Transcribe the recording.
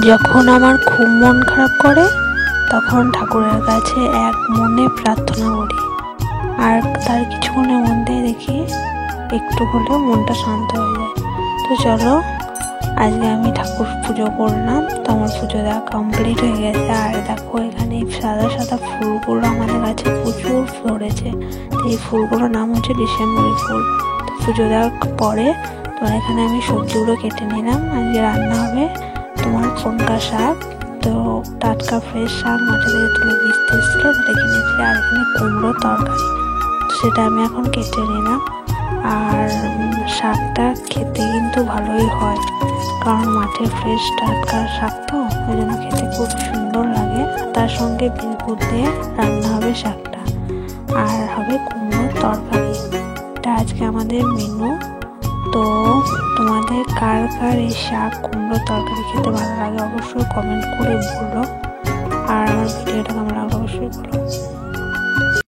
যখন আমার খুব মন খারাপ করে তখন ঠাকুরের কাছে এক মনে প্রার্থনা করি, আর তার কিছুক্ষণের মধ্যে দেখি একটু হলেও মনটা শান্ত হয়ে যায়। তো চলো, আজকে আমি ঠাকুর পুজো করলাম। তো আমার পুজো দেওয়া কমপ্লিট হয়ে গেছে। আর দেখো এখানে সাদা সাদা ফুলগুলো আমাদের কাছে প্রচুর ধরেছে। তো এই ফুলগুলোর নাম হচ্ছে ডিসেম্বরি ফুল। তো পুজো দেওয়ার পরে তোমার এখানে আমি সবজিগুলো কেটে নিলাম। আজকে রান্না হবে তোমার পনকা শাক। তো টাটকা ফ্রেশ শাক মাঠে থেকে তুলে ভিজতে এসেছিলো, সেটা কিনেছি। আর এখানে কুমড়োর তরকারি, সেটা আমি এখন কেটে নিলাম। আর শাকটা খেতে কিন্তু ভালোই হয়, কারণ মাঠে ফ্রেশ টাটকা শাক, তো ওই জন্য খেতে খুব সুন্দর লাগে। তার সঙ্গে বিস্কুট দিয়ে রান্না হবে শাকটা, আর হবে কুমড়োর তরকারি। এটা আজকে আমাদের মেনু। তো তোমাদের কার কার এই শাক কুমড়োর তরকারি খেতে ভালো লাগে অবশ্যই কমেন্ট করে বলো, আর আমার ভিডিওটা কেমন লাগলো অবশ্যই বলো।